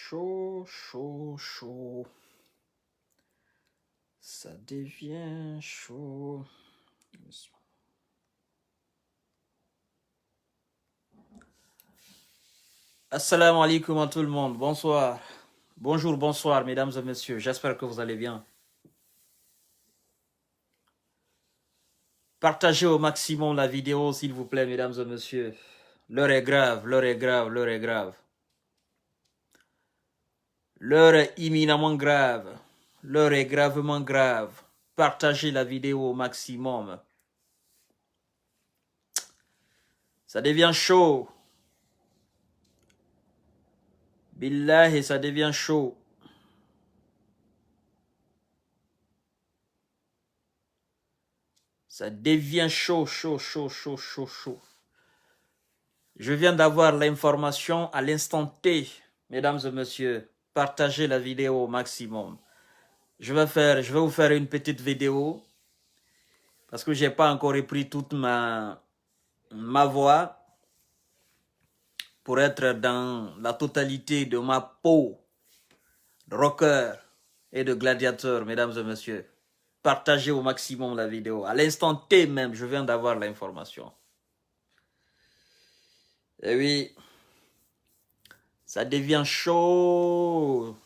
chaud, chaud, chaud. Ça devient chaud. Assalamu alaikum à tout le monde. Bonsoir. Bonjour, bonsoir, mesdames et messieurs. J'espère que vous allez bien. Partagez au maximum la vidéo, s'il vous plaît, mesdames et messieurs. L'heure est grave, l'heure est grave, l'heure est grave. L'heure est imminemment grave. L'heure est gravement grave. Partagez la vidéo au maximum. Ça devient chaud. Billahi, ça devient chaud. Ça devient chaud, chaud, chaud, chaud, chaud, chaud. Je viens d'avoir l'information à l'instant T, mesdames et messieurs. Partagez la vidéo au maximum. Je vais vous faire une petite vidéo parce que j'ai pas encore repris toute ma voix pour être dans la totalité de ma peau de rocker et de gladiateur, mesdames et messieurs. Partagez au maximum la vidéo. À l'instant T même, je viens d'avoir l'information. Et oui, ça devient chaud.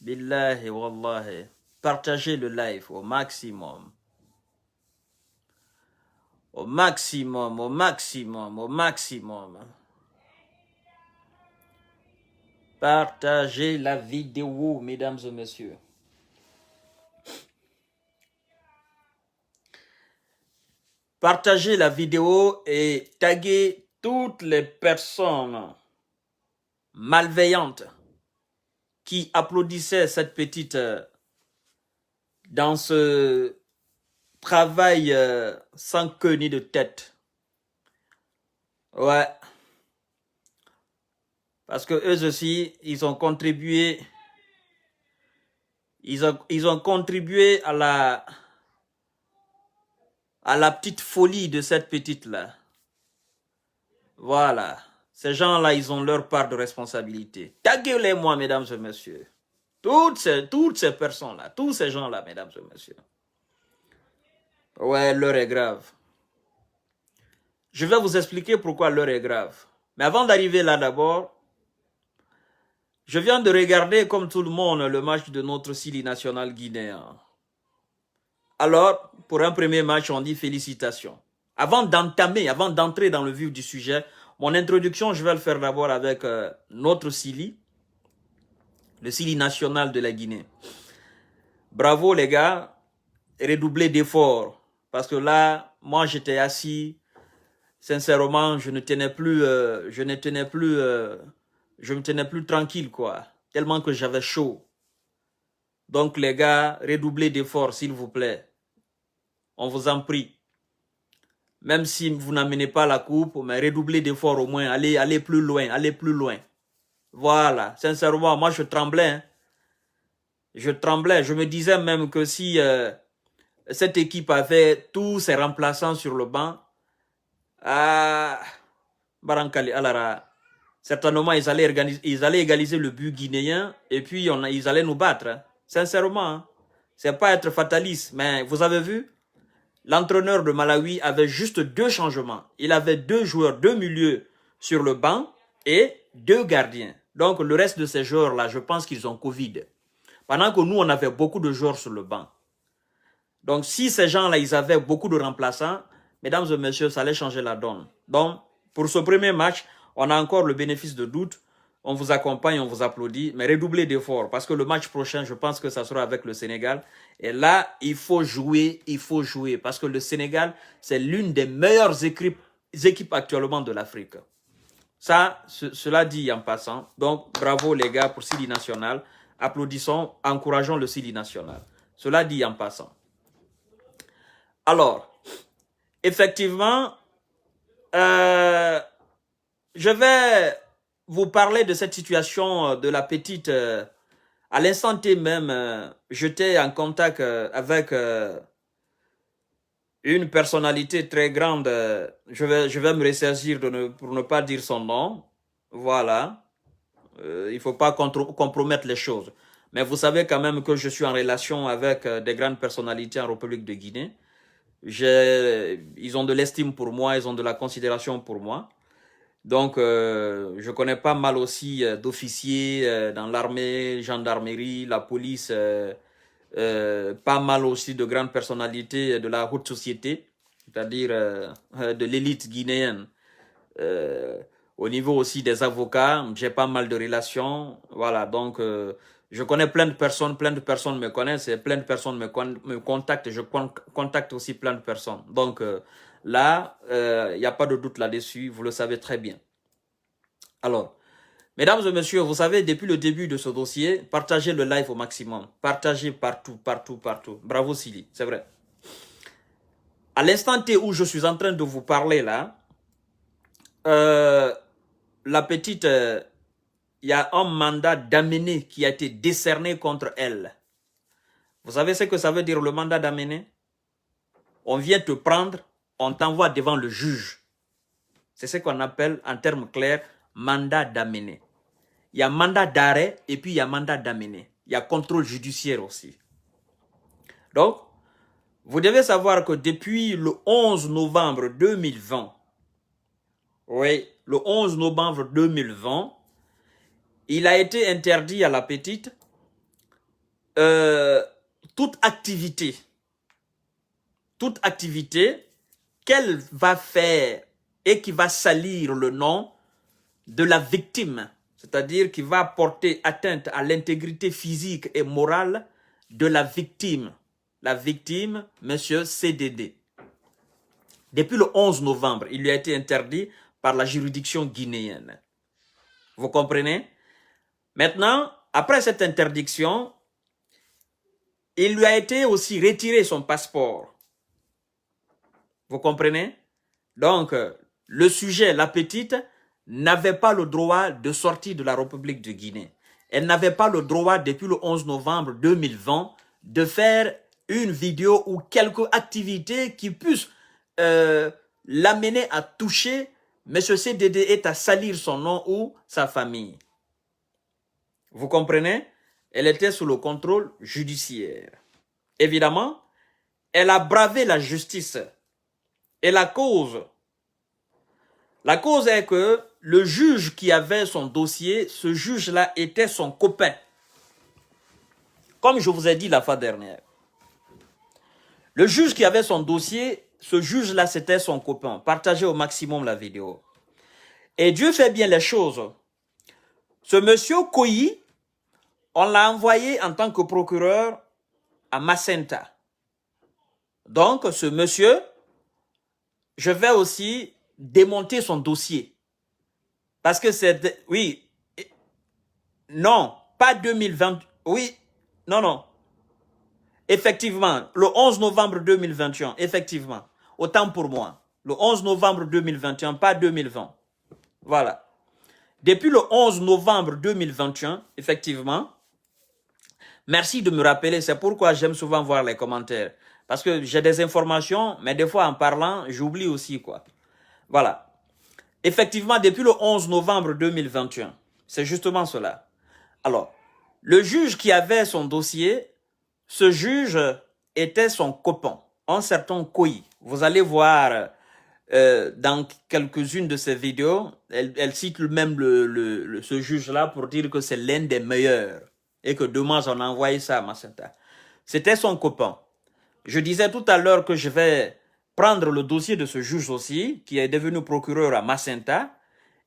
Billahi wallahi. Partagez le live au maximum. Au maximum, au maximum, au maximum. Partagez la vidéo, mesdames et messieurs. Partagez la vidéo et taguez toutes les personnes malveillantes qui applaudissaient cette petite dans ce travail sans queue ni de tête. Ouais. Parce que eux aussi, ils ont contribué. Ils ont contribué à la petite folie de cette petite-là. Voilà. Ces gens-là, ils ont leur part de responsabilité. Taguez-les moi, mesdames et messieurs. Toutes ces personnes-là, tous ces gens-là, mesdames et messieurs. Ouais, l'heure est grave. Je vais vous expliquer pourquoi l'heure est grave. Mais avant d'arriver là d'abord, je viens de regarder, comme tout le monde, le match de notre Sili national guinéen. Alors, pour un premier match, on dit félicitations. Avant d'entrer dans le vif du sujet, mon introduction, je vais le faire d'abord avec notre Sili, le Sili national de la Guinée. Bravo les gars, redoublez d'efforts. Parce que là, moi j'étais assis, sincèrement, je ne me tenais plus tranquille quoi. Tellement que j'avais chaud. Donc les gars, redoublez d'efforts s'il vous plaît. On vous en prie. Même si vous n'amenez pas la coupe, mais redoublez d'efforts au moins. Allez plus loin, allez plus loin. Voilà, sincèrement, moi je tremblais. Hein. Je tremblais, je me disais même que si cette équipe avait tous ses remplaçants sur le banc, Barankali Alara, certainement ils allaient égaliser le but guinéen et puis ils allaient nous battre. Hein. Sincèrement, hein. C'est pas être fataliste, mais vous avez vu, l'entraîneur de Malawi avait juste 2 changements. Il avait 2 joueurs, 2 milieux sur le banc et 2 gardiens. Donc le reste de ces joueurs-là, je pense qu'ils ont Covid. Pendant que nous, on avait beaucoup de joueurs sur le banc. Donc si ces gens-là, ils avaient beaucoup de remplaçants, mesdames et messieurs, ça allait changer la donne. Donc pour ce premier match, on a encore le bénéfice de doute. On vous accompagne, on vous applaudit, mais redoublez d'efforts parce que le match prochain, je pense que ça sera avec le Sénégal. Et là, il faut jouer parce que le Sénégal, c'est l'une des meilleures équipes actuellement de l'Afrique. Ça, cela dit en passant. Donc, bravo les gars pour Sili National. Applaudissons, encourageons le Sili National. Cela dit en passant. Alors, effectivement, je vais vous parler de cette situation de la petite. À l'instant T même, j'étais en contact avec une personnalité très grande. Je vais me ressaisir pour ne pas dire son nom. Voilà. il ne faut pas compromettre les choses. Mais vous savez quand même que je suis en relation avec des grandes personnalités en République de Guinée. Ils ont de l'estime pour moi, ils ont de la considération pour moi. Donc, je connais pas mal aussi d'officiers dans l'armée, gendarmerie, la police, pas mal aussi de grandes personnalités de la haute société, c'est-à-dire de l'élite guinéenne. Au niveau aussi des avocats, j'ai pas mal de relations. Voilà, donc je connais plein de personnes me connaissent et plein de personnes me contactent. Je contacte aussi plein de personnes. Donc là, il n'y a pas de doute là-dessus, vous le savez très bien. Alors, mesdames et messieurs, vous savez, depuis le début de ce dossier, partagez le live au maximum. Partagez partout, partout, partout. Bravo Sili, c'est vrai. À l'instant T où je suis en train de vous parler là, la petite, il y a un mandat d'amener qui a été décerné contre elle. Vous savez ce que ça veut dire le mandat d'amener? On vient te prendre, on t'envoie devant le juge. C'est ce qu'on appelle en termes clairs mandat d'amener. Il y a mandat d'arrêt et puis il y a mandat d'amener. Il y a contrôle judiciaire aussi. Donc, vous devez savoir que depuis le 11 novembre 2020, oui, le 11 novembre 2020, il a été interdit à la petite toute activité qu'elle va faire et qui va salir le nom de la victime, c'est-à-dire qui va porter atteinte à l'intégrité physique et morale de la victime, monsieur CDD. Depuis le 11 novembre, il lui a été interdit par la juridiction guinéenne. Vous comprenez? Maintenant, après cette interdiction, il lui a été aussi retiré son passeport. Vous comprenez? Donc, le sujet, la petite, n'avait pas le droit de sortir de la République de Guinée. Elle n'avait pas le droit, depuis le 11 novembre 2020, de faire une vidéo ou quelque activité qui puisse l'amener à toucher M. CDD et à salir son nom ou sa famille. Vous comprenez? Elle était sous le contrôle judiciaire. Évidemment, elle a bravé la justice. Et la cause est que le juge qui avait son dossier, ce juge-là était son copain. Comme je vous ai dit la fois dernière. Le juge qui avait son dossier, ce juge-là, c'était son copain. Partagez au maximum la vidéo. Et Dieu fait bien les choses. Ce monsieur Koyi, on l'a envoyé en tant que procureur à Macenta. Donc, ce monsieur, je vais aussi démonter son dossier. Parce que c'est... Oui. Non, pas 2020. Oui. Non. Effectivement, le 11 novembre 2021, effectivement. Autant pour moi. Le 11 novembre 2021, pas 2020. Voilà. Depuis le 11 novembre 2021, effectivement, merci de me rappeler, c'est pourquoi j'aime souvent voir les commentaires. Parce que j'ai des informations, mais des fois en parlant, j'oublie aussi quoi. Voilà. Effectivement, depuis le 11 novembre 2021, c'est justement cela. Alors, le juge qui avait son dossier, ce juge était son copain, un certain Koyi. Vous allez voir dans quelques-unes de ses vidéos, elle cite même ce juge-là pour dire que c'est l'un des meilleurs et que demain on a envoyé ça à Macenta. C'était son copain. Je disais tout à l'heure que je vais prendre le dossier de ce juge aussi, qui est devenu procureur à Macenta,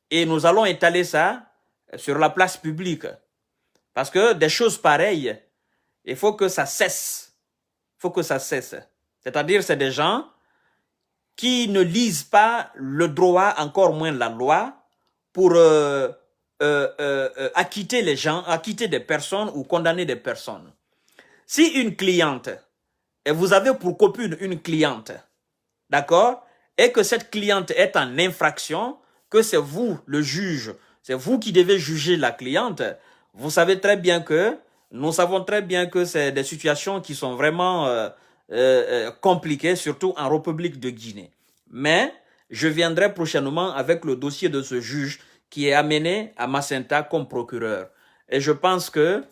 et nous allons étaler ça sur la place publique. Parce que des choses pareilles, il faut que ça cesse. Il faut que ça cesse. C'est-à-dire, c'est des gens qui ne lisent pas le droit, encore moins la loi, pour acquitter les gens, acquitter des personnes ou condamner des personnes. Si une cliente, et vous avez pour copine une cliente, d'accord, et que cette cliente est en infraction, que c'est vous, le juge, c'est vous qui devez juger la cliente, vous savez très bien que, nous savons très bien que c'est des situations qui sont vraiment compliquées, surtout en République de Guinée. Mais je viendrai prochainement avec le dossier de ce juge qui est amené à Macenta comme procureur. Et je pense que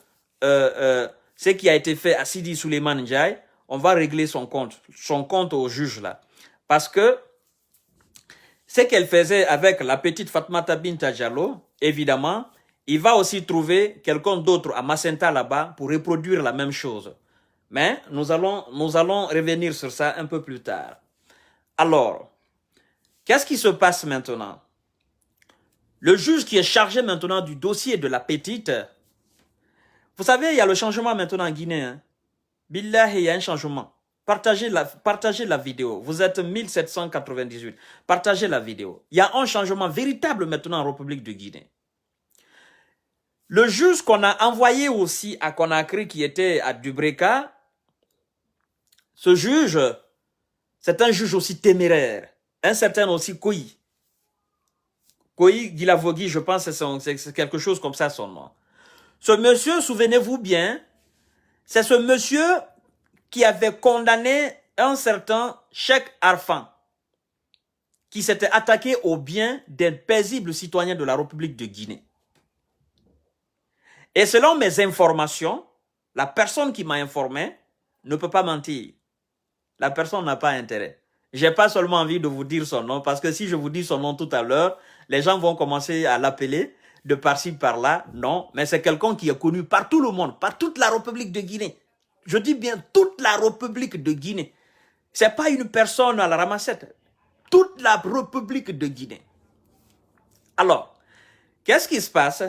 ce qui a été fait à Sidi Suleiman Ndiaye, on va régler son compte au juge là. Parce que ce qu'elle faisait avec la petite Fatmata Binta Diallo, évidemment, il va aussi trouver quelqu'un d'autre à Macenta là-bas pour reproduire la même chose. Mais nous allons revenir sur ça un peu plus tard. Alors, qu'est-ce qui se passe maintenant? Le juge qui est chargé maintenant du dossier de la petite, vous savez, il y a le changement maintenant en Guinée. Hein? Billahi, il y a un changement. Partagez la vidéo. Vous êtes 1798. Partagez la vidéo. Il y a un changement véritable maintenant en République de Guinée. Le juge qu'on a envoyé aussi à Conakry, qui était à Dubreka, ce juge, c'est un juge aussi téméraire. Un certain aussi Koyi. Koyi Gilavogui, je pense que c'est quelque chose comme ça son nom. Ce monsieur, souvenez-vous bien, c'est ce monsieur qui avait condamné un certain Cheikh Arfan, qui s'était attaqué aux biens des paisibles citoyens de la République de Guinée. Et selon mes informations, la personne qui m'a informé ne peut pas mentir. La personne n'a pas intérêt. J'ai pas seulement envie de vous dire son nom, parce que si je vous dis son nom tout à l'heure, les gens vont commencer à l'appeler de par-ci, par-là. Non, mais c'est quelqu'un qui est connu par tout le monde, par toute la République de Guinée. Je dis bien toute la République de Guinée. C'est pas une personne à la ramassette. Toute la République de Guinée. Alors, qu'est-ce qui se passe?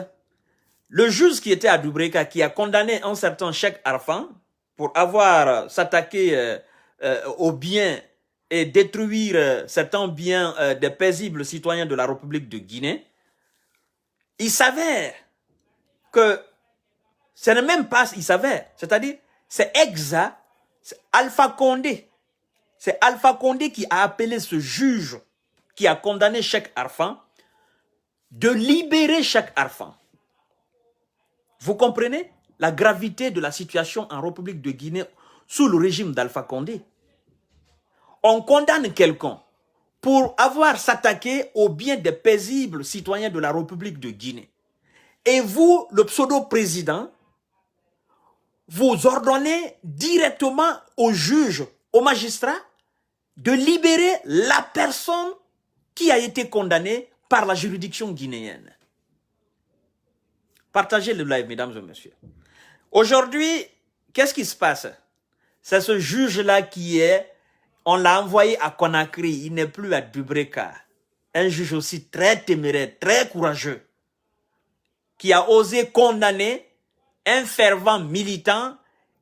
Le juge qui était à Dubreka, qui a condamné un certain Cheikh Arfan pour avoir s'attaqué aux biens et détruire certains biens des paisibles citoyens de la République de Guinée, il s'avère que ce n'est même pas, il s'avère, c'est-à-dire, c'est exact, c'est Alpha Condé. C'est Alpha Condé qui a appelé ce juge qui a condamné Cheikh Arfan de libérer Cheikh Arfan. Vous comprenez la gravité de la situation en République de Guinée sous le régime d'Alpha Condé? On condamne quelqu'un pour avoir s'attaqué aux biens des paisibles citoyens de la République de Guinée. Et vous, le pseudo-président, vous ordonnez directement au juge, au magistrat, de libérer la personne qui a été condamnée par la juridiction guinéenne. Partagez le live, mesdames et messieurs. Aujourd'hui, qu'est-ce qui se passe? C'est ce juge-là qui est, on l'a envoyé à Conakry, il n'est plus à Dubreka. Un juge aussi très téméraire, très courageux, qui a osé condamner un fervent militant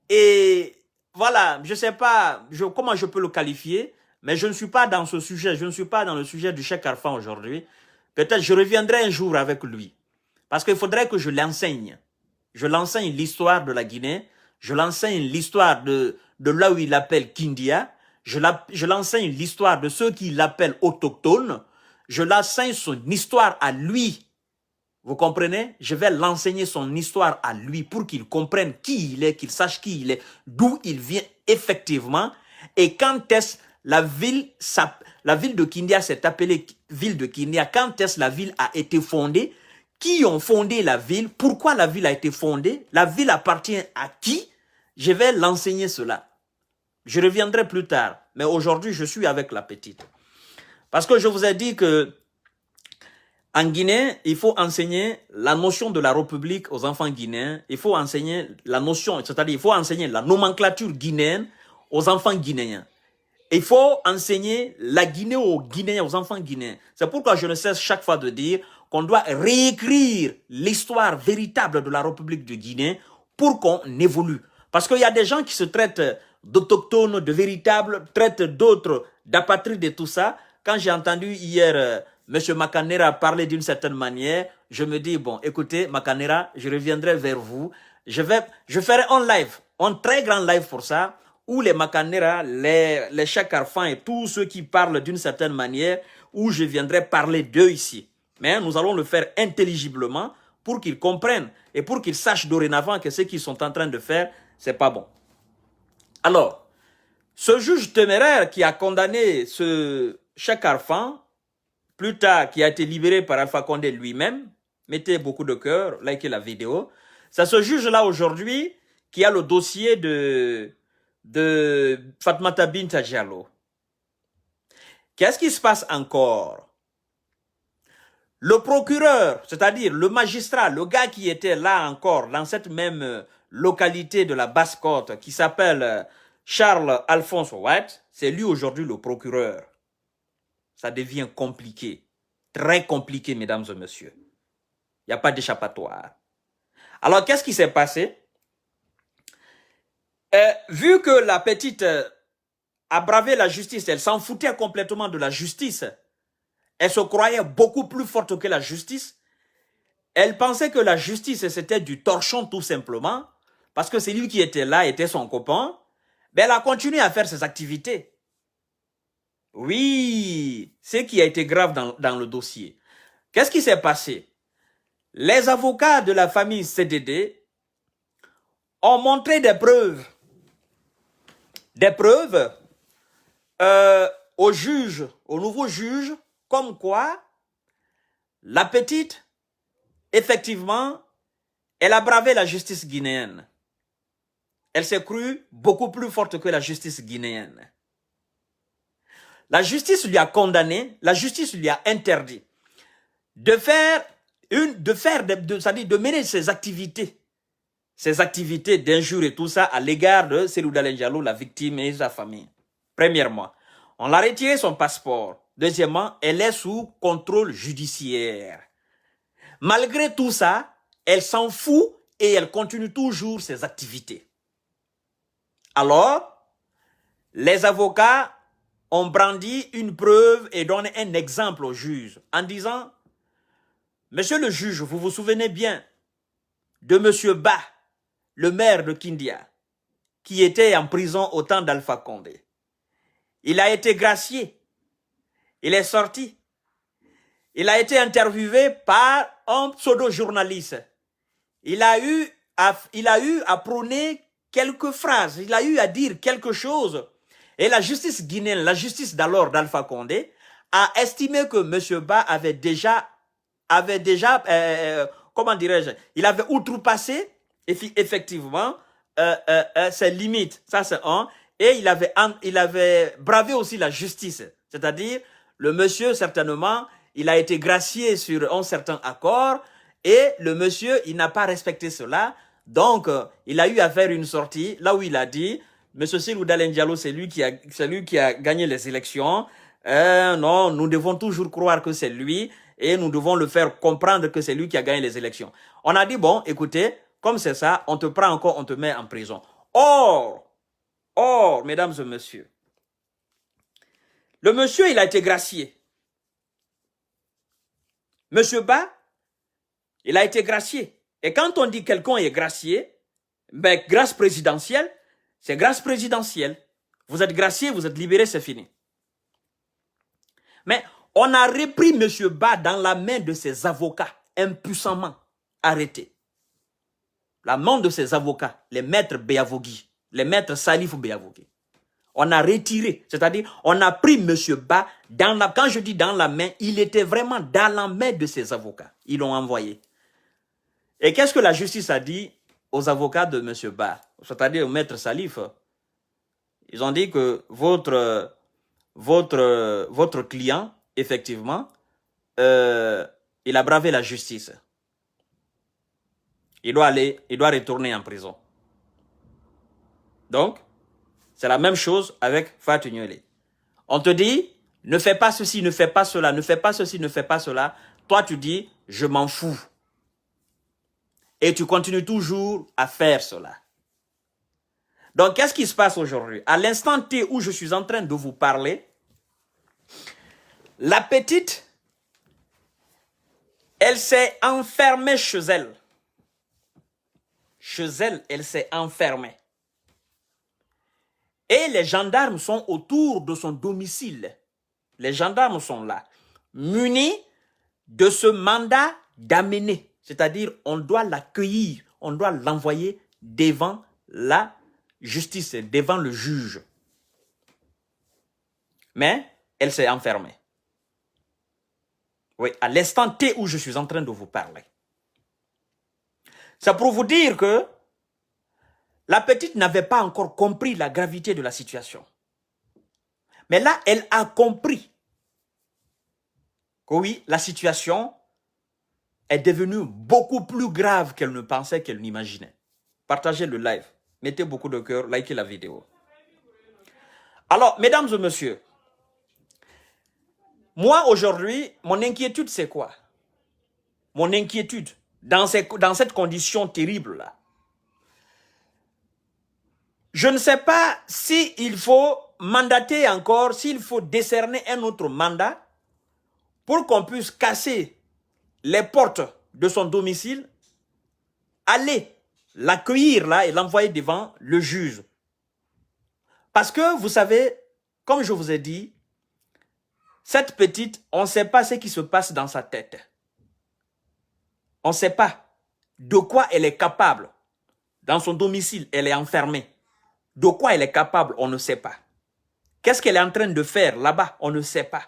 et voilà, je ne sais pas comment je peux le qualifier, mais je ne suis pas dans ce sujet, je ne suis pas dans le sujet du Cheikh Arfan aujourd'hui. Peut-être je reviendrai un jour avec lui, parce qu'il faudrait que je l'enseigne. Je l'enseigne l'histoire de la Guinée, je l'enseigne l'histoire de là où il appelle Kindia, je l'enseigne l'histoire de ceux qui l'appellent autochtones, je l'enseigne son histoire à lui. Vous comprenez? Je vais l'enseigner son histoire à lui pour qu'il comprenne qui il est, qu'il sache qui il est, d'où il vient effectivement, et quand est-ce la ville de Kindia s'est appelée ville de Kindia, quand est-ce la ville a été fondée, qui ont fondé la ville, pourquoi la ville a été fondée, la ville appartient à qui? Je vais l'enseigner cela. Je reviendrai plus tard, mais aujourd'hui je suis avec la petite. Parce que je vous ai dit que en Guinée, il faut enseigner la notion de la République aux enfants guinéens. Il faut enseigner la notion, c'est-à-dire il faut enseigner la nomenclature guinéenne aux enfants guinéens. Il faut enseigner la Guinée aux Guinéens, aux enfants guinéens. C'est pourquoi je ne cesse chaque fois de dire qu'on doit réécrire l'histoire véritable de la République de Guinée pour qu'on évolue. Parce qu'il y a des gens qui se traitent d'autochtones, de véritables, traitent d'autres d'apatrides et tout ça. Quand j'ai entendu hier M. Makanera parler d'une certaine manière, je me dis, bon, écoutez, Makanera, je reviendrai vers vous. Je ferai un live, un très grand live pour ça, où les Makanera, les Cheikh Arfan et tous ceux qui parlent d'une certaine manière, où je viendrai parler d'eux ici. Mais nous allons le faire intelligiblement pour qu'ils comprennent et pour qu'ils sachent dorénavant que ce qu'ils sont en train de faire, c'est pas bon. Alors, ce juge téméraire qui a condamné ce Cheikh Arfan, plus tard, qui a été libéré par Alpha Condé lui-même. Mettez beaucoup de cœur, likez la vidéo. C'est ce juge-là aujourd'hui qui a le dossier de Fatmata Binta Diallo. Qu'est-ce qui se passe encore? Le procureur, c'est-à-dire le magistrat, le gars qui était là encore, dans cette même localité de la Basse-Côte, qui s'appelle Charles Alphonse White, c'est lui aujourd'hui le procureur. Ça devient compliqué, très compliqué, mesdames et messieurs. Il n'y a pas d'échappatoire. Alors, qu'est-ce qui s'est passé? Vu que la petite a bravé la justice, elle s'en foutait complètement de la justice, elle se croyait beaucoup plus forte que la justice, elle pensait que la justice, c'était du torchon tout simplement, parce que c'est lui qui était là, était son copain, mais elle a continué à faire ses activités. Oui, ce qui a été grave dans le dossier. Qu'est-ce qui s'est passé? Les avocats de la famille CDD ont montré des preuves au juge, au nouveau juge, comme quoi la petite, effectivement, elle a bravé la justice guinéenne. Elle s'est crue beaucoup plus forte que la justice guinéenne. La justice lui a condamné, la justice lui a interdit c'est-à-dire de mener ses activités d'injure et tout ça à l'égard de Cellou Dalein Diallo, la victime et sa famille. Premièrement, on l'a retiré son passeport. Deuxièmement, elle est sous contrôle judiciaire. Malgré tout ça, elle s'en fout et elle continue toujours ses activités. Alors, les avocats ont brandi une preuve et donné un exemple au juge en disant: Monsieur le juge, vous vous souvenez bien de Monsieur Ba, le maire de Kindia, qui était en prison au temps d'Alpha Condé. Il a été gracié. Il est sorti. Il a été interviewé par un pseudo-journaliste. Il a eu à prôner quelques phrases. Il a eu à dire quelque chose. Et la justice guinéenne, la justice d'alors d'Alpha Condé, a estimé que M. Ba avait déjà comment dirais-je, il avait outrepassé effectivement ses limites. Ça, c'est un. Et il avait bravé aussi la justice. C'est-à-dire, le monsieur, certainement, il a été gracié sur un certain accord et le monsieur, il n'a pas respecté cela. Donc, il a eu à faire une sortie là où il a dit: Monsieur Cellou Dalein Diallo, c'est lui qui a gagné les élections. Non, nous devons toujours croire que c'est lui et nous devons le faire comprendre que c'est lui qui a gagné les élections. On a dit: bon, écoutez, comme c'est ça, on te prend encore, on te met en prison. Or, mesdames et messieurs, le monsieur, il a été gracié. Monsieur Ba, il a été gracié. Et quand on dit quelqu'un est gracié, ben, grâce présidentielle, c'est grâce présidentielle. Vous êtes gracié, vous êtes libéré, c'est fini. Mais on a repris M. Ba dans la main de ses avocats, impuissamment arrêtés. La main de ses avocats, les maîtres Béavogui, les maîtres Salif Béavogui. On a retiré, c'est-à-dire on a pris M. Ba, quand je dis dans la main, il était vraiment dans la main de ses avocats. Ils l'ont envoyé. Et qu'est-ce que la justice a dit aux avocats de M. Ba, c'est-à-dire au maître Salif? Ils ont dit que votre client, effectivement, il a bravé la justice. Il doit retourner en prison. Donc, c'est la même chose avec Fatou Niolé. On te dit: ne fais pas ceci, ne fais pas cela, ne fais pas ceci, ne fais pas cela. Toi, tu dis: je m'en fous. Et tu continues toujours à faire cela. Donc, qu'est-ce qui se passe aujourd'hui? À l'instant T où je suis en train de vous parler, la petite, elle s'est enfermée chez elle. Chez elle, elle s'est enfermée. Et les gendarmes sont autour de son domicile. Les gendarmes sont là, munis de ce mandat d'amener. C'est-à-dire, on doit l'accueillir, on doit l'envoyer devant la justice, devant le juge. Mais elle s'est enfermée. Oui, à l'instant T où je suis en train de vous parler. C'est pour vous dire que la petite n'avait pas encore compris la gravité de la situation. Mais là, elle a compris que oui, la situation est devenue beaucoup plus grave qu'elle ne pensait, qu'elle n'imaginait. Partagez le live, mettez beaucoup de cœur, likez la vidéo. Alors, mesdames et messieurs, moi aujourd'hui, mon inquiétude c'est quoi? Mon inquiétude dans cette condition terrible-là. Je ne sais pas s'il faut mandater encore, s'il faut décerner un autre mandat pour qu'on puisse casser les portes de son domicile, aller l'accueillir là et l'envoyer devant le juge. Parce que, vous savez, comme je vous ai dit, cette petite, on ne sait pas ce qui se passe dans sa tête. On ne sait pas de quoi elle est capable. Dans son domicile, elle est enfermée. De quoi elle est capable, on ne sait pas. Qu'est-ce qu'elle est en train de faire là-bas, on ne sait pas.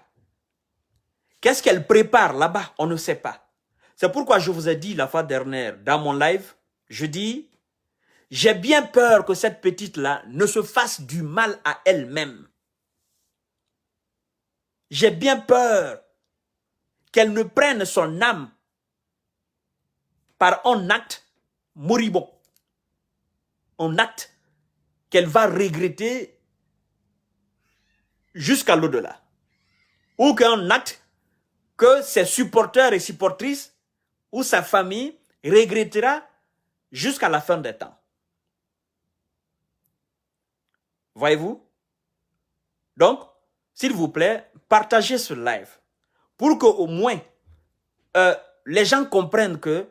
Qu'est-ce qu'elle prépare là-bas, on ne sait pas. C'est pourquoi je vous ai dit la fois dernière, dans mon live, je dis, j'ai bien peur que cette petite-là ne se fasse du mal à elle-même. J'ai bien peur qu'elle ne prenne son âme par un acte moribond. Un acte qu'elle va regretter jusqu'à l'au-delà. Ou qu'un acte que ses supporters et supportrices ou sa famille regrettera jusqu'à la fin des temps. Voyez-vous? Donc, s'il vous plaît, partagez ce live pour qu'au moins les gens comprennent que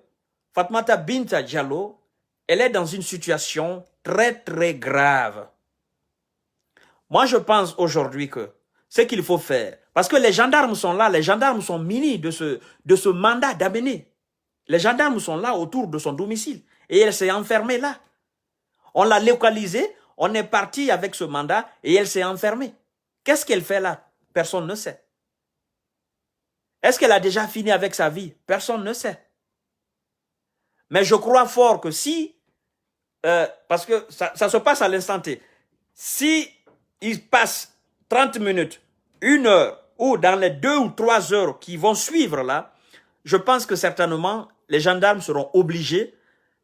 Fatoumata Binta Diallo, elle est dans une situation très très grave. Moi, je pense aujourd'hui que ce qu'il faut faire, parce que les gendarmes sont là, les gendarmes sont munis de ce mandat d'amener. Les gendarmes sont là autour de son domicile et elle s'est enfermée là. On l'a localisée, on est parti avec ce mandat et elle s'est enfermée. Qu'est-ce qu'elle fait là? Personne ne sait. Est-ce qu'elle a déjà fini avec sa vie? Personne ne sait. Mais je crois fort que si, parce que ça se passe à l'instant T, si il passe 30 minutes, 1 heure, ou dans les 2 ou 3 heures qui vont suivre là, je pense que certainement les gendarmes seront obligés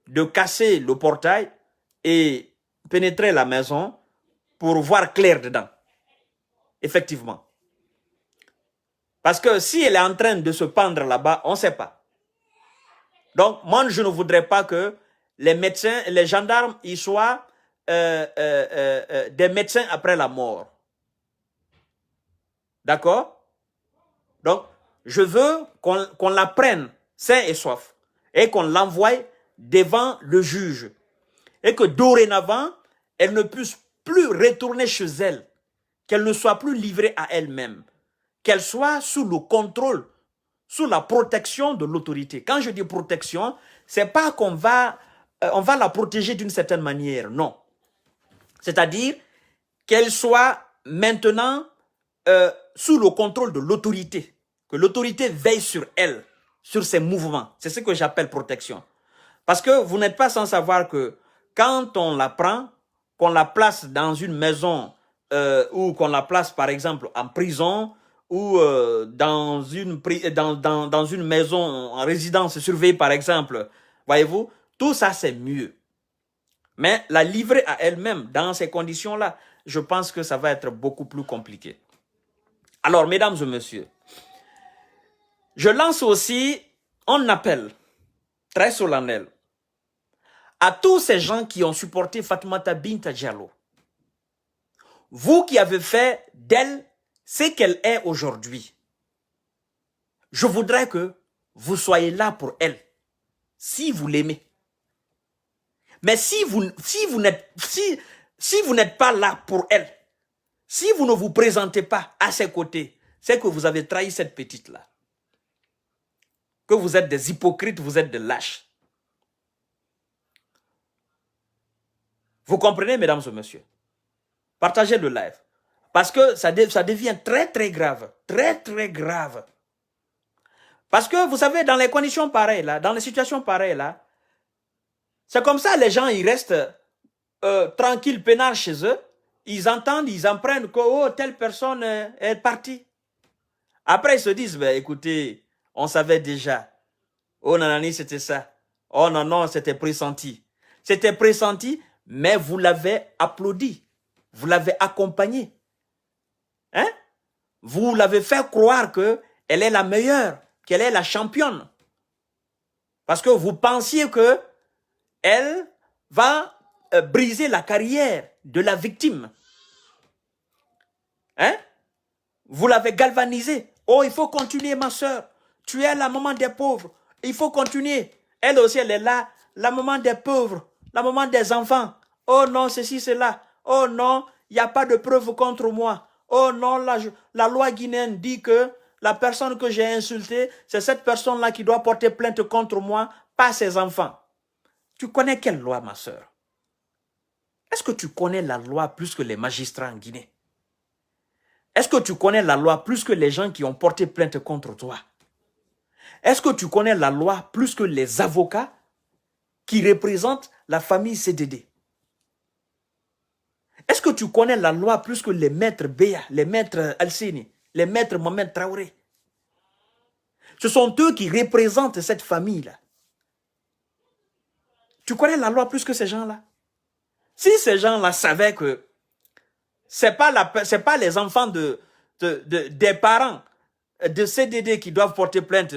de casser le portail et pénétrer la maison pour voir clair dedans. Effectivement. Parce que si elle est en train de se pendre là-bas, on ne sait pas. Donc, moi, je ne voudrais pas que les médecins, les gendarmes, ils soient des médecins après la mort. D'accord? Donc, je veux qu'on la prenne sain et sauf et qu'on l'envoie devant le juge. Et que dorénavant, elle ne puisse plus retourner chez elle. Qu'elle ne soit plus livrée à elle-même. Qu'elle soit sous le contrôle, sous la protection de l'autorité. Quand je dis protection, c'est pas qu'on va, on va la protéger d'une certaine manière, non. C'est-à-dire qu'elle soit maintenant sous le contrôle de l'autorité. Que l'autorité veille sur elle, sur ses mouvements. C'est ce que j'appelle protection. Parce que vous n'êtes pas sans savoir que quand on la prend, qu'on la place dans une maison ou qu'on la place par exemple en prison ou dans une maison en résidence surveillée par exemple, voyez-vous, tout ça c'est mieux. Mais la livrer à elle-même dans ces conditions-là, je pense que ça va être beaucoup plus compliqué. Alors, mesdames et messieurs, je lance aussi un appel très solennel à tous ces gens qui ont supporté Fatoumata Binta Diallo. Vous qui avez fait d'elle ce qu'elle est aujourd'hui, je voudrais que vous soyez là pour elle, si vous l'aimez. Mais si vous n'êtes pas là pour elle, si vous ne vous présentez pas à ses côtés, c'est que vous avez trahi cette petite-là. Que vous êtes des hypocrites, vous êtes des lâches. Vous comprenez, mesdames et messieurs? Partagez le live. Parce que ça devient très, très grave. Très, très grave. Parce que vous savez, dans les conditions pareilles, là, dans les situations pareilles, là, c'est comme ça, les gens, ils restent tranquilles, peinards chez eux. Ils entendent, ils apprennent que oh, telle personne est partie. Après, ils se disent, ben, écoutez, on savait déjà. Oh, nanani, c'était ça. Oh, non, non, c'était pressenti. C'était pressenti, mais vous l'avez applaudi. Vous l'avez accompagné. Hein? Vous l'avez fait croire qu'elle est la meilleure, qu'elle est la championne. Parce que vous pensiez que elle va briser la carrière de la victime. Hein? Vous l'avez galvanisée. Oh, il faut continuer, ma soeur. Tu es la maman des pauvres. Il faut continuer. Elle aussi, elle est là, la maman des pauvres, la maman des enfants. Oh non, ceci, cela. Oh non, il n'y a pas de preuve contre moi. Oh non, la loi guinéenne dit que la personne que j'ai insultée, c'est cette personne-là qui doit porter plainte contre moi, pas ses enfants. Tu connais quelle loi, ma soeur? Est-ce que tu connais la loi plus que les magistrats en Guinée? Est-ce que tu connais la loi plus que les gens qui ont porté plainte contre toi? Est-ce que tu connais la loi plus que les avocats qui représentent la famille CDD? Est-ce que tu connais la loi plus que les maîtres Béa, les maîtres Alseni, les maîtres Mohamed Traoré? Ce sont eux qui représentent cette famille-là. Tu connais la loi plus que ces gens-là? Si ces gens-là savaient que c'est pas les enfants des parents de CDD qui doivent porter plainte,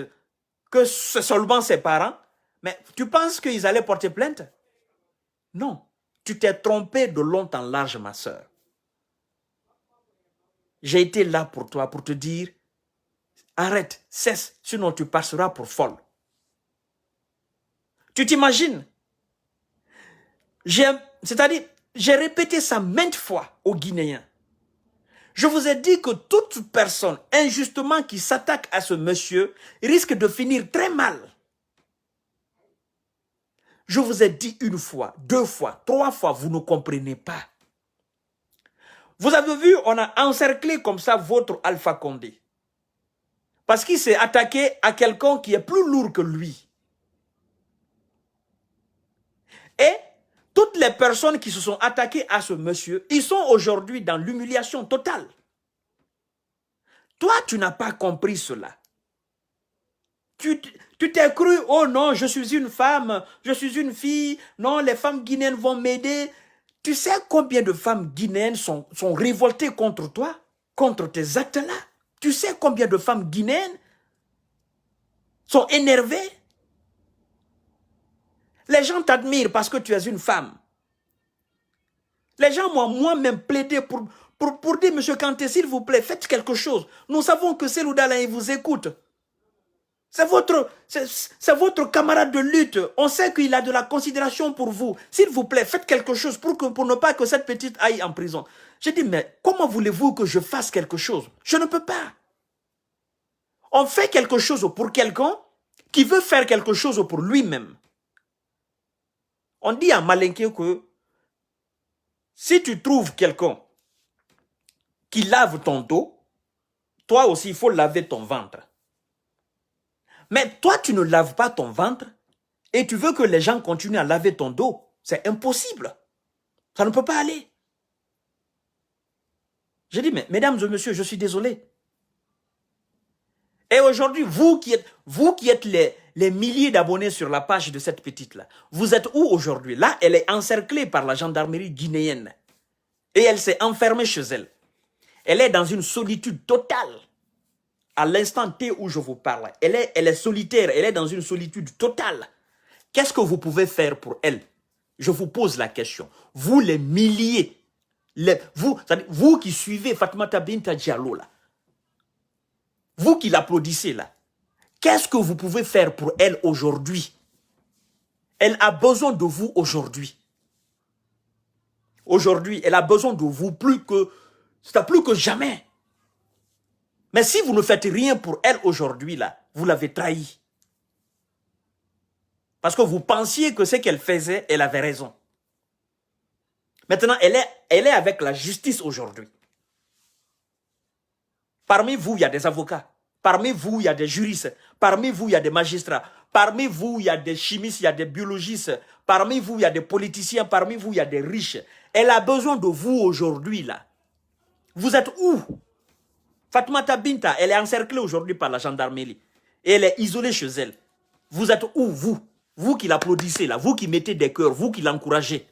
que c'est seulement ses parents, mais tu penses qu'ils allaient porter plainte? Non. Tu t'es trompé de long en large, ma soeur. J'ai été là pour toi, pour te dire, arrête, cesse, sinon tu passeras pour folle. Tu t'imagines? C'est-à-dire, j'ai répété ça maintes fois aux Guinéens. Je vous ai dit que toute personne injustement qui s'attaque à ce monsieur risque de finir très mal. Je vous ai dit une fois, deux fois, trois fois, vous ne comprenez pas. Vous avez vu, on a encerclé comme ça votre Alpha Condé. Parce qu'il s'est attaqué à quelqu'un qui est plus lourd que lui. Et toutes les personnes qui se sont attaquées à ce monsieur, ils sont aujourd'hui dans l'humiliation totale. Toi, tu n'as pas compris cela. Tu t'es cru, oh non, je suis une femme, je suis une fille, non, les femmes guinéennes vont m'aider. Tu sais combien de femmes guinéennes sont révoltées contre toi, contre tes actes-là? Tu sais combien de femmes guinéennes sont énervées? Les gens t'admirent parce que tu es une femme. Les gens m'ont moi-même plaidé pour dire, monsieur Kanté, s'il vous plaît, faites quelque chose. Nous savons que Seloudala, il vous écoute. C'est votre camarade de lutte. On sait qu'il a de la considération pour vous. S'il vous plaît, faites quelque chose pour ne pas que cette petite aille en prison. J'ai dit, mais comment voulez-vous que je fasse quelque chose? Je ne peux pas. On fait quelque chose pour quelqu'un qui veut faire quelque chose pour lui-même. On dit à Malinké que si tu trouves quelqu'un qui lave ton dos, toi aussi, il faut laver ton ventre. Mais toi, tu ne laves pas ton ventre et tu veux que les gens continuent à laver ton dos. C'est impossible. Ça ne peut pas aller. J'ai dit, mais mesdames et messieurs, je suis désolé. Et aujourd'hui, vous qui êtes les milliers d'abonnés sur la page de cette petite-là, vous êtes où aujourd'hui? Là, elle est encerclée par la gendarmerie guinéenne. Et elle s'est enfermée chez elle. Elle est dans une solitude totale. À l'instant T où je vous parle, elle est solitaire, elle est dans une solitude totale. Qu'est-ce que vous pouvez faire pour elle? Je vous pose la question. Vous les milliers, vous qui suivez Fatoumata Binta Diallo là, vous qui l'applaudissez là, qu'est-ce que vous pouvez faire pour elle aujourd'hui? Elle a besoin de vous aujourd'hui. Aujourd'hui, elle a besoin de vous plus que jamais. Mais si vous ne faites rien pour elle aujourd'hui, là, vous l'avez trahi. Parce que vous pensiez que ce qu'elle faisait, elle avait raison. Maintenant, elle est avec la justice aujourd'hui. Parmi vous, il y a des avocats. Parmi vous, il y a des juristes. Parmi vous, il y a des magistrats. Parmi vous, il y a des chimistes, il y a des biologistes. Parmi vous, il y a des politiciens. Parmi vous, il y a des riches. Elle a besoin de vous aujourd'hui, là. Vous êtes où? Fatoumata Binta, elle est encerclée aujourd'hui par la gendarmerie. Et elle est isolée chez elle. Vous êtes où, vous? Vous qui l'applaudissez, là. Vous qui mettez des cœurs. Vous qui l'encouragez.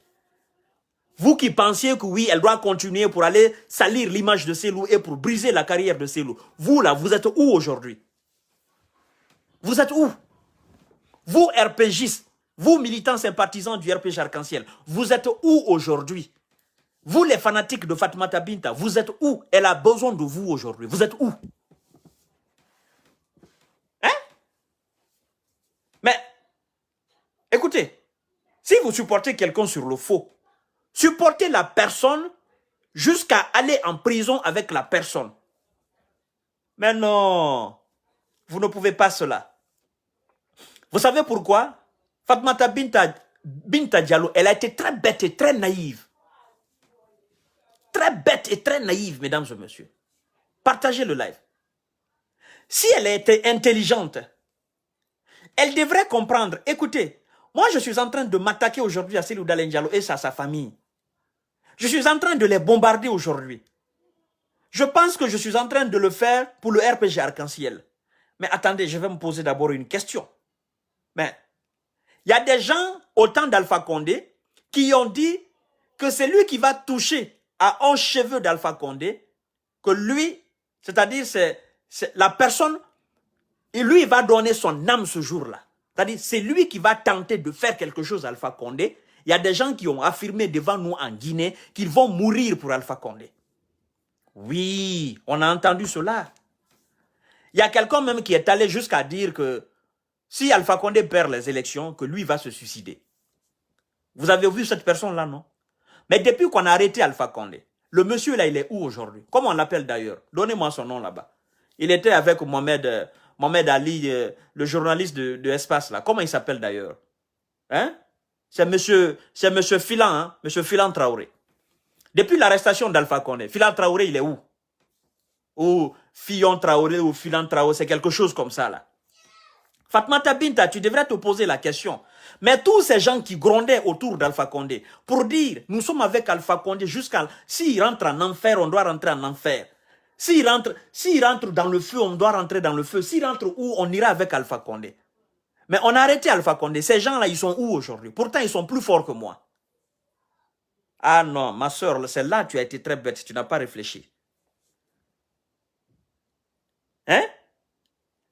Vous qui pensiez que oui, elle doit continuer pour aller salir l'image de Selou et pour briser la carrière de Selou. Vous là, vous êtes où aujourd'hui? Vous êtes où? Vous RPGistes, vous militants sympathisants du RPG Arc-en-Ciel, vous êtes où aujourd'hui? Vous les fanatiques de Fatoumata Binta, vous êtes où? Elle a besoin de vous aujourd'hui. Vous êtes où? Hein? Mais, écoutez, si vous supportez quelqu'un sur le faux, supportez la personne jusqu'à aller en prison avec la personne. Mais non, vous ne pouvez pas cela. Vous savez pourquoi? Fatoumata Binta Diallo, elle a été très bête et très naïve. Très bête et très naïve, mesdames et messieurs. Partagez le live. Si elle était intelligente, elle devrait comprendre. Écoutez, moi je suis en train de m'attaquer aujourd'hui à Selou Dalein Diallo et à sa famille. Je suis en train de les bombarder aujourd'hui. Je pense que je suis en train de le faire pour le RPG Arc-en-Ciel. Mais attendez, je vais me poser d'abord une question. Mais il y a des gens au temps d'Alpha Condé qui ont dit que c'est lui qui va toucher à un cheveu d'Alpha Condé, que lui, c'est-à-dire c'est la personne, et lui va donner son âme ce jour-là. C'est-à-dire c'est lui qui va tenter de faire quelque chose à Alpha Condé. Il y a des gens qui ont affirmé devant nous en Guinée qu'ils vont mourir pour Alpha Condé. Oui, on a entendu cela. Il y a quelqu'un même qui est allé jusqu'à dire que si Alpha Condé perd les élections, que lui va se suicider. Vous avez vu cette personne-là, non? Mais depuis qu'on a arrêté Alpha Condé, le monsieur là, il est où aujourd'hui? Comment on l'appelle d'ailleurs? Donnez-moi son nom là-bas. Il était avec Mohamed Ali, le journaliste de Espace là. Comment il s'appelle d'ailleurs? Hein? C'est monsieur Filan, hein? Monsieur Filan Traoré. Depuis l'arrestation d'Alpha Condé, Filan Traoré, il est où? Ou Fillon Traoré ou Filan Traoré, c'est quelque chose comme ça là. Fatoumata Binta, tu devrais te poser la question. Mais tous ces gens qui grondaient autour d'Alpha Condé pour dire, nous sommes avec Alpha Condé jusqu'à... S'il rentre en enfer, on doit rentrer en enfer. S'il rentre dans le feu, on doit rentrer dans le feu. S'il rentre où, on ira avec Alpha Condé. Mais on a arrêté Alpha Condé. Ces gens-là, ils sont où aujourd'hui? Pourtant, ils sont plus forts que moi. Ah non, ma soeur, celle-là, tu as été très bête. Tu n'as pas réfléchi. Hein?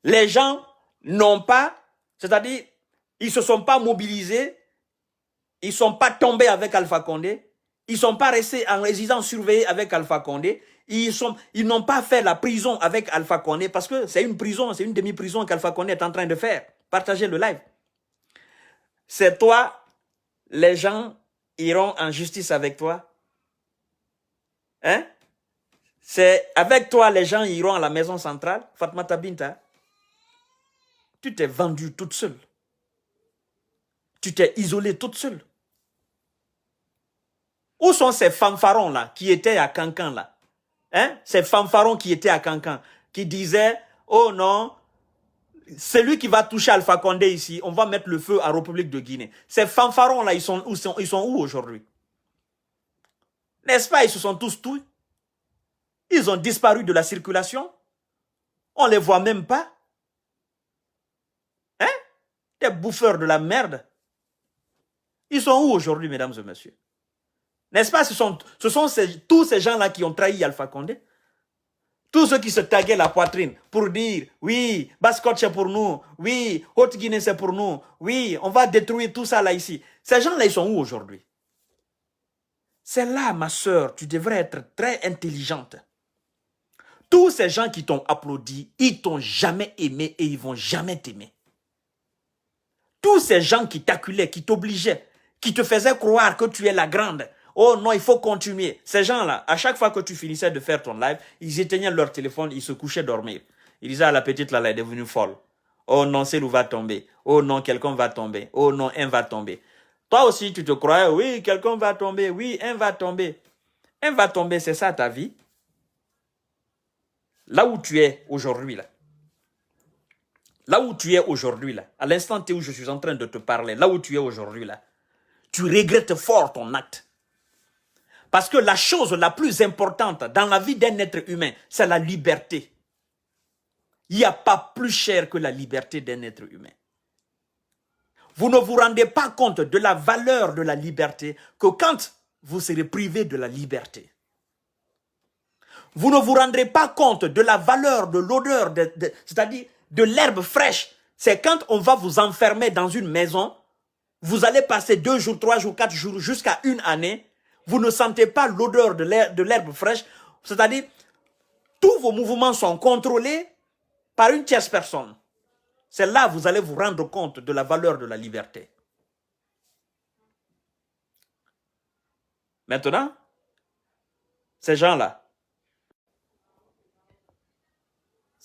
Les gens n'ont pas, c'est-à-dire, ils ne se sont pas mobilisés, ils ne sont pas tombés avec Alpha Condé, ils ne sont pas restés en résidence surveillée avec Alpha Condé, ils n'ont pas fait la prison avec Alpha Condé parce que c'est une prison, c'est une demi-prison qu'Alpha Condé est en train de faire. Partagez le live. C'est toi, les gens iront en justice avec toi. Hein? C'est avec toi, les gens iront à la maison centrale. Fatoumata Binta, tu t'es vendue toute seule. Tu t'es isolée toute seule. Où sont ces fanfarons-là qui étaient à Cancan là? Hein? Ces fanfarons qui étaient à Cancan, qui disaient, oh non, c'est lui qui va toucher Alpha Condé ici, on va mettre le feu à la République de Guinée. Ces fanfarons-là, ils sont où aujourd'hui? N'est-ce pas, ils se sont tous tués? Ils ont disparu de la circulation. On ne les voit même pas. Hein? Des bouffeurs de la merde. Ils sont où aujourd'hui, mesdames et messieurs? N'est-ce pas, ce sont tous ces gens-là qui ont trahi Alpha Condé. Tous ceux qui se taguaient la poitrine pour dire, oui, Basse-Côte c'est pour nous, oui, Haute-Guinée c'est pour nous, oui, on va détruire tout ça là ici. Ces gens-là, ils sont où aujourd'hui? C'est là, ma soeur, tu devrais être très intelligente. Tous ces gens qui t'ont applaudi, ils t'ont jamais aimé et ils vont jamais t'aimer. Tous ces gens qui t'acculaient, qui t'obligeaient, qui te faisaient croire que tu es la grande. Oh non, il faut continuer. Ces gens-là, à chaque fois que tu finissais de faire ton live, ils éteignaient leur téléphone, ils se couchaient dormir. Ils disaient à la petite là, elle est devenue folle. Oh non, Selou va tomber. Oh non, quelqu'un va tomber. Oh non, un va tomber. Toi aussi, tu te croyais, oui, quelqu'un va tomber. Oui, un va tomber. Un va tomber, c'est ça ta vie. Là où tu es aujourd'hui, là. là où tu es aujourd'hui, là, à l'instant où je suis en train de te parler, là où tu es aujourd'hui, là, tu regrettes fort ton acte. Parce que la chose la plus importante dans la vie d'un être humain, c'est la liberté. Il n'y a pas plus cher que la liberté d'un être humain. Vous ne vous rendez pas compte de la valeur de la liberté que quand vous serez privé de la liberté. Vous ne vous rendrez pas compte de la valeur de l'odeur, c'est-à-dire de l'herbe fraîche. C'est quand on va vous enfermer dans une maison, vous allez passer 2 jours, 3 jours, 4 jours, jusqu'à 1 année. Vous ne sentez pas l'odeur de l'herbe fraîche. C'est-à-dire, tous vos mouvements sont contrôlés par une tierce personne. C'est là que vous allez vous rendre compte de la valeur de la liberté. Maintenant, ces gens-là,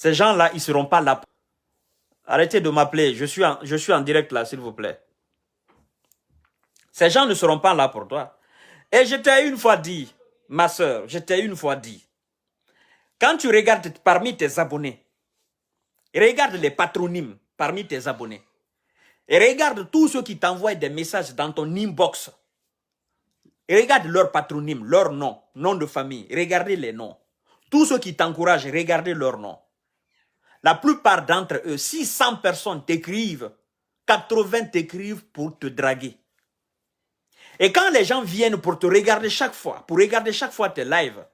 ils ne seront pas là. Arrêtez de m'appeler, je suis en direct là, s'il vous plaît. Ces gens ne seront pas là pour toi. Et je t'ai une fois dit, ma soeur, je t'ai une fois dit, quand tu regardes parmi tes abonnés, regarde les patronymes parmi tes abonnés, et regarde tous ceux qui t'envoient des messages dans ton inbox, et regarde leur patronyme, leur nom, nom de famille, regardez les noms. Tous ceux qui t'encouragent, regardez leur nom. La plupart d'entre eux, si 100 personnes t'écrivent, 80 t'écrivent pour te draguer. Et quand les gens viennent pour te regarder chaque fois, pour regarder chaque fois tes lives,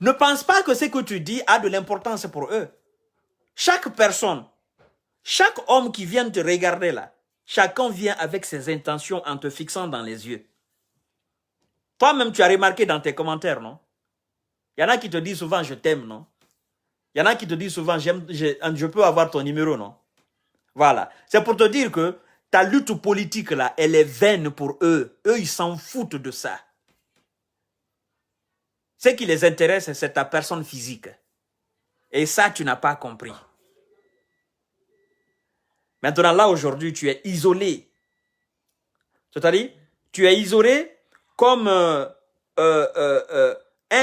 ne pense pas que ce que tu dis a de l'importance pour eux. Chaque personne, chaque homme qui vient te regarder là, chacun vient avec ses intentions en te fixant dans les yeux. Toi-même, tu as remarqué dans tes commentaires, non? Il y en a qui te disent souvent « je t'aime », non? Il y en a qui te disent souvent « je peux avoir ton numéro », non? Voilà. C'est pour te dire que ta lutte politique là, elle est vaine pour eux. Eux, ils s'en foutent de ça. Ce qui les intéresse, c'est ta personne physique. Et ça, tu n'as pas compris. Maintenant, là, aujourd'hui, tu es isolé. C'est-à-dire, tu es isolé comme un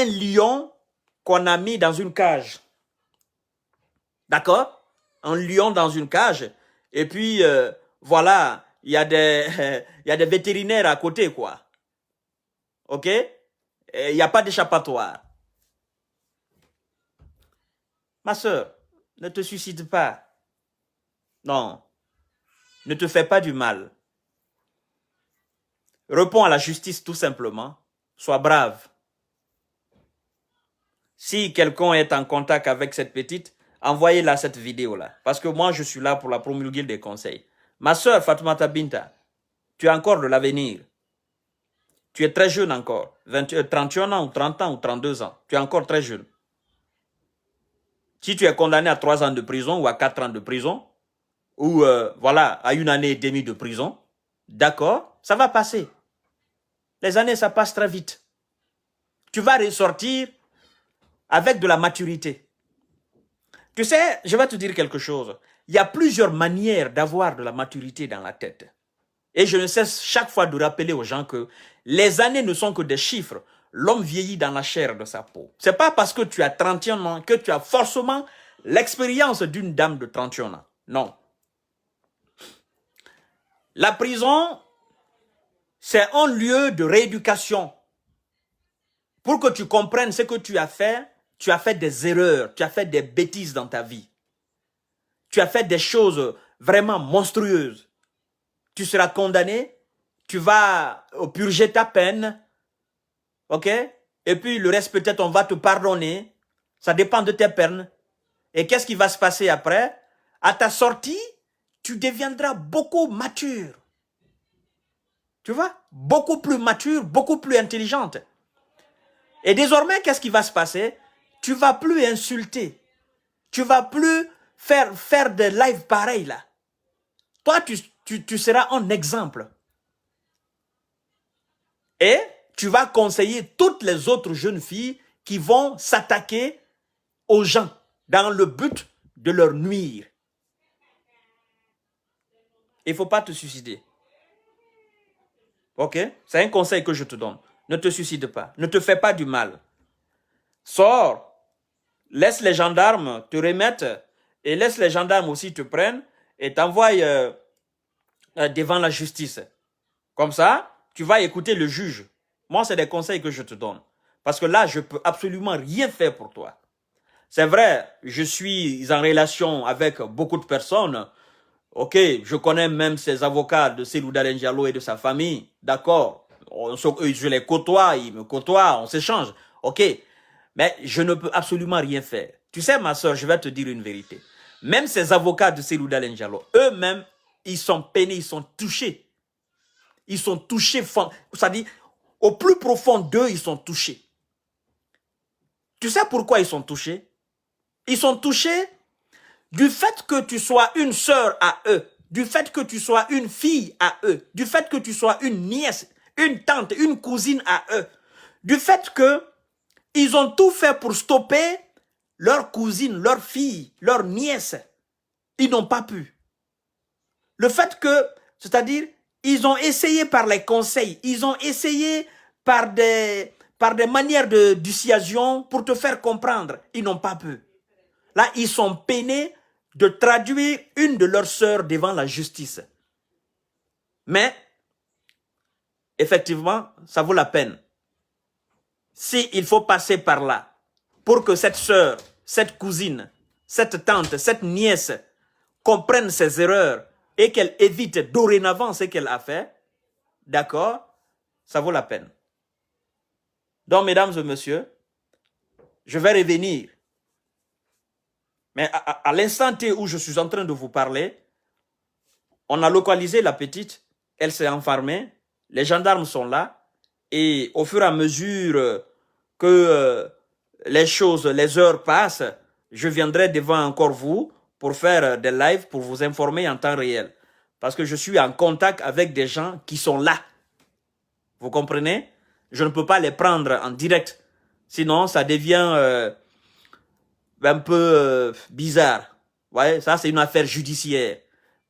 lion qu'on a mis dans une cage. D'accord? Un lion dans une cage. Et puis, voilà, il y a des vétérinaires à côté, quoi. OK? Il n'y a pas d'échappatoire. Ma soeur, ne te suicide pas. Non. Ne te fais pas du mal. Réponds à la justice tout simplement. Sois brave. Si quelqu'un est en contact avec cette petite, envoyez-la cette vidéo-là. Parce que moi, je suis là pour la promulguer des conseils. Ma soeur Fatoumata Binta, tu as encore de l'avenir. Tu es très jeune encore. 31 ans ou 30 ans ou 32 ans. Tu es encore très jeune. Si tu es condamné à 3 ans de prison ou à 4 ans de prison, ou voilà, à 1 année et demie de prison, d'accord, ça va passer. Les années, ça passe très vite. Tu vas ressortir avec de la maturité. Tu sais, je vais te dire quelque chose. Il y a plusieurs manières d'avoir de la maturité dans la tête. Et je ne cesse chaque fois de rappeler aux gens que les années ne sont que des chiffres. L'homme vieillit dans la chair de sa peau. Ce n'est pas parce que tu as 31 ans que tu as forcément l'expérience d'une dame de 31 ans. Non. La prison, c'est un lieu de rééducation. Pour que tu comprennes ce que tu as fait des erreurs, tu as fait des bêtises dans ta vie. Tu as fait des choses vraiment monstrueuses. Tu seras condamné, tu vas purger ta peine, ok? Et puis le reste peut-être on va te pardonner, ça dépend de tes peines. Et qu'est-ce qui va se passer après? À ta sortie, tu deviendras beaucoup mature. Tu vois? Beaucoup plus mature, beaucoup plus intelligente. Et désormais, qu'est-ce qui va se passer? Tu vas plus insulter. Tu vas plus faire des lives pareils là. Toi, tu seras un exemple. Et tu vas conseiller toutes les autres jeunes filles qui vont s'attaquer aux gens dans le but de leur nuire. Il ne faut pas te suicider. Ok? C'est un conseil que je te donne. Ne te suicide pas. Ne te fais pas du mal. Sors. Laisse les gendarmes te remettre et laisse les gendarmes aussi te prendre et t'envoie devant la justice. Comme ça, tu vas écouter le juge. Moi, c'est des conseils que je te donne. Parce que là, je peux absolument rien faire pour toi. C'est vrai, je suis en relation avec beaucoup de personnes. Ok, je connais même ces avocats de Cellou Dalein Diallo et de sa famille. D'accord, je les côtoie, ils me côtoient, on s'échange. Ok, mais je ne peux absolument rien faire. Tu sais, ma soeur, je vais te dire une vérité. Même ces avocats de Cellou Dalein Diallo, eux-mêmes, ils sont peinés, ils sont touchés. Ils sont touchés, c'est-à-dire, au plus profond d'eux, ils sont touchés. Tu sais pourquoi ils sont touchés? Ils sont touchés du fait que tu sois une sœur à eux, du fait que tu sois une fille à eux, du fait que tu sois une nièce, une tante, une cousine à eux, du fait que ils ont tout fait pour stopper leur cousine, leur fille, leur nièce. Ils n'ont pas pu. Le fait que, c'est-à-dire, ils ont essayé par les conseils, ils ont essayé par des manières de dissuasion pour te faire comprendre. Ils n'ont pas pu. Là, ils sont peinés de traduire une de leurs sœurs devant la justice. Mais, effectivement, ça vaut la peine. S'il faut passer par là, pour que cette sœur, cette cousine, cette tante, cette nièce comprenne ses erreurs et qu'elle évite dorénavant ce qu'elle a fait, d'accord, ça vaut la peine. Donc, mesdames et messieurs, je vais revenir. Mais à l'instant T où je suis en train de vous parler, on a localisé la petite, elle s'est enfermée, les gendarmes sont là, et au fur et à mesure que les choses, les heures passent, je viendrai devant encore vous pour faire des lives, pour vous informer en temps réel. Parce que je suis en contact avec des gens qui sont là. Vous comprenez? Je ne peux pas les prendre en direct. Sinon, ça devient un peu bizarre. Ouais, ça, c'est une affaire judiciaire.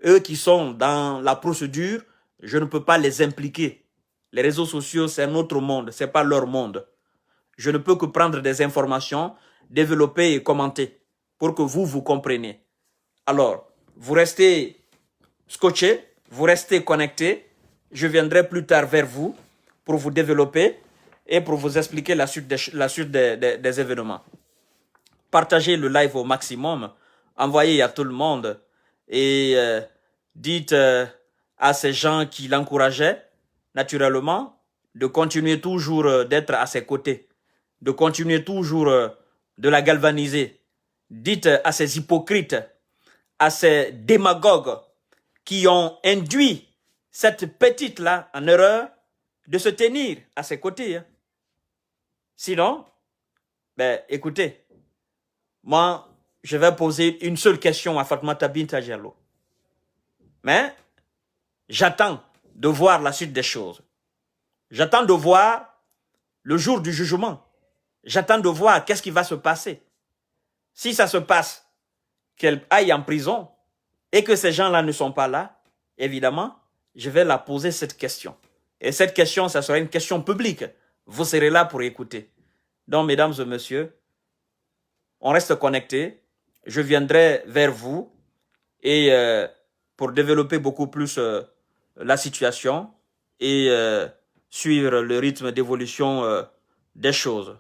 Eux qui sont dans la procédure, je ne peux pas les impliquer. Les réseaux sociaux, c'est un autre monde, c'est pas leur monde. Je ne peux que prendre des informations, développer et commenter pour que vous compreniez. Alors, vous restez scotché, vous restez connecté. Je viendrai plus tard vers vous pour vous développer et pour vous expliquer la suite des événements. Partagez le live au maximum, envoyez à tout le monde et dites à ces gens qui l'encourageaient, naturellement, de continuer toujours d'être à ses côtés, de continuer toujours de la galvaniser. Dites à ces hypocrites, à ces démagogues qui ont induit cette petite-là en erreur de se tenir à ses côtés. Sinon, ben, écoutez, moi, je vais poser une seule question à Fatoumata Binta Diallo. Mais j'attends de voir la suite des choses. J'attends de voir le jour du jugement. J'attends de voir qu'est-ce qui va se passer. Si ça se passe, qu'elle aille en prison et que ces gens-là ne sont pas là, évidemment, je vais la poser cette question. Et cette question, ça sera une question publique. Vous serez là pour écouter. Donc, mesdames et messieurs, on reste connectés. Je viendrai vers vous et pour développer beaucoup plus la situation et suivre le rythme d'évolution des choses.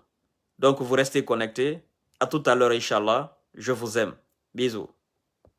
Donc, vous restez connectés. À tout à l'heure, Inch'Allah. Je vous aime. Bisous.